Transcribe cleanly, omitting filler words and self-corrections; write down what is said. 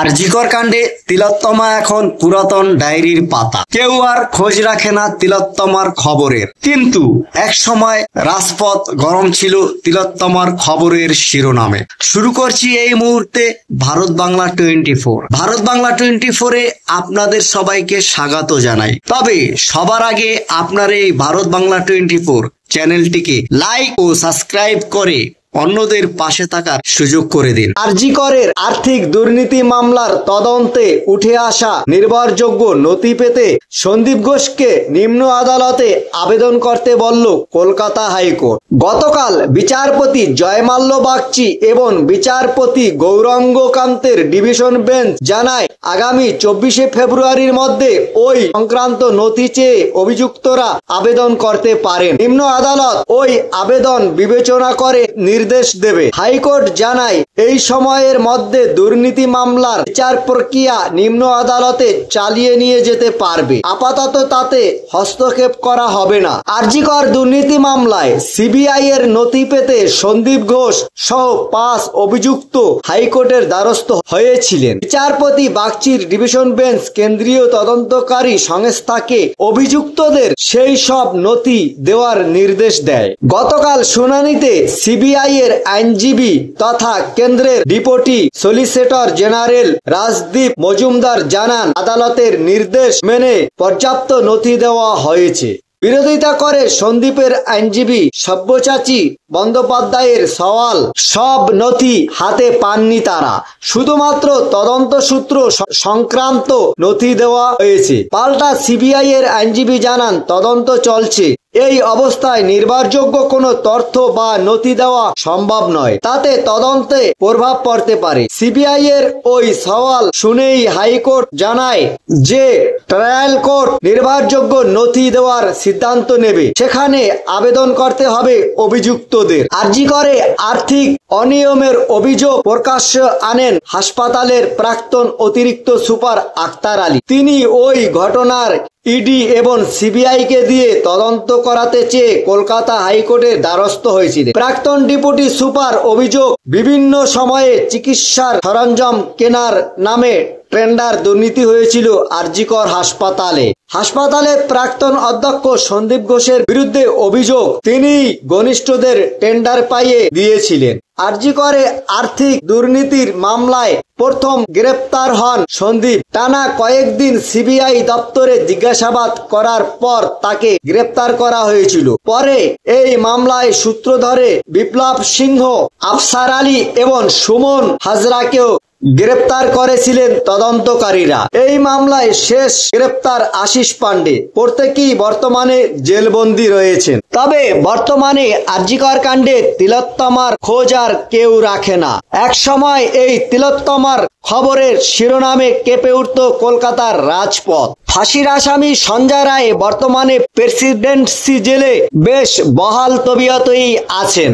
আরজিকর কাণ্ডে তিলোত্তমা এখন পুরাতন ডায়েরির পাতা। কেউ আর খোঁজ রাখে না তিলোত্তমার খবরের, কিন্তু এক সময় রাজপথ গরম ছিল তিলোত্তমার খবরের শিরোনামে। শুরু করছি এই মুহূর্তে ভারত বাংলা 24। ভারত বাংলা 24-এ আপনাদের সবাইকে স্বাগত জানাই। তবে সবার আগে আপনার এই ভারত বাংলা 24 চ্যানেলটিকে লাইক ও সাবস্ক্রাইব করে অন্যদের পাশে থাকার সুযোগ করে দিন। আরজিকরের আর্থিক দুর্নীতি মামলার তদন্তে উঠে আসা নির্ভরযোগ্য নথি পেতে সন্দীপ ঘোষকে নিম্ন আদালতে আবেদন করতে বলল কলকাতা হাইকোর্ট। গতকাল বিচারপতি জয়মাল্য বাগচি এবং বিচারপতি গৌরাঙ্গ কান্তের ডিভিশন বেঞ্চ জানায়, আগামী 24শে ফেব্রুয়ারির মধ্যে ওই সংক্রান্ত নথি চেয়ে অভিযুক্তরা আবেদন করতে পারেন। নিম্ন আদালত ওই আবেদন বিবেচনা করে নির্দেশ দেবে। হাইকোর্ট জানায়, এই সময়ের মধ্যে দুর্নীতি মামলার বিচার প্রক্রিয়া নিম্ন আদালতে চালিয়ে নিয়ে যেতে পারবে। আপাতত তাতে হস্তক্ষেপ করা হবে না। আরজিকর দুর্নীতি মামলায় সিবিআই এর নথি পেতে সন্দীপ ঘোষ সহ 5 অভিযুক্ত হাইকোর্টের দ্বারস্থ হয়েছিলেন। বিচারপতি বাগচির ডিভিশন বেঞ্চ কেন্দ্রীয় তদন্তকারী সংস্থাকে অভিযুক্তদের সেই সব নথি দেওয়ার নির্দেশ দেয়। গতকাল শুনানিতে সিবিআই এর আইনজীবী তথা কেন্দ্রের deputy solicitor general Rajdeep Majumdar জানান, আদালতের নির্দেশ মেনে পর্যাপ্ত নথি দেওয়া হয়েছে। বিরোধিতা করে সন্দীপের আইনজীবী সব্যসাচী বন্দ্যোপাধ্যায়ের সওয়াল, সব নথি হাতে পাননি তারা, শুধুমাত্র তদন্ত সূত্র সংক্রান্ত নথি দেওয়া হয়েছে। পাল্টা সিবিআই এর আইনজীবী জানান, তদন্ত চলছে। এই অবস্থায় নির্ভরযোগ্য কোনো তথ্য বা নথি দেওয়া সম্ভব নয়, তাতে তদন্তে প্রভাব পড়তে পারে। সিবিআই এর ওই সওয়াল শুনেই হাইকোর্ট জানায় যে ট্রায়াল কোর্ট নির্ভরযোগ্য নথি দেওয়ার সিদ্ধান্ত নেবে, সেখানে আবেদন করতে হবে অভিযুক্তদের। আরজিকরে আর্থিক অনিয়মের অভিযোগ প্রকাশ্যে আনেন হাসপাতালের প্রাক্তন অতিরিক্ত সুপার আক্তার আলী। তিনি ওই ঘটনার ইডি এবং সিবিআই কে দিয়ে তদন্ত করাতে চেয়ে কলকাতা হাইকোর্টের দ্বারস্থ হয়েছিলেন। প্রাক্তন ডেপুটি সুপার অভিযোগ, বিভিন্ন সময়ে চিকিৎসার সরঞ্জাম কেনার নামে টেন্ডার দুর্নীতি হয়েছিল আরজিকর হাসপাতালে প্রাক্তন অধ্যক্ষ সন্দীপ ঘোষের বিরুদ্ধে অভিযোগ, তিনি ঘনিষ্ঠদের টেন্ডার পাইয়ে দিয়েছিলেন। আরজিকরে আর্থিক দুর্নীতির মামলায় প্রথম গ্রেপ্তার হন সন্দীপ। টানা কয়েকদিন সিবিআই দপ্তরে জিজ্ঞাসাবাদ করার পর তাকে গ্রেপ্তার করা হয়েছিল। পরে এই মামলায় সূত্র ধরে বিপ্লব সিংহ, আফসার আলী এবং সুমন হাজরাকেও গ্রেপ্তার করেছিলেন তদন্তকারীরা। এই মামলায় শেষ গ্রেপ্তার আশিস পান্ডে, প্রত্যেকেই বর্তমানে জেলবন্দি রয়েছেন। তবে বর্তমানে আরজিকর কাণ্ডে তিলোত্তমার খোঁজ আর কেউ রাখে না। এক সময় এই তিলোত্তমার খবরের শিরোনামে কেঁপে উঠত কলকাতার রাজপথ। ফাঁসির আসামি সঞ্জয় রায় বর্তমানে প্রেসিডেন্সি জেলে বেশ বহাল তবিয়তেই আছেন।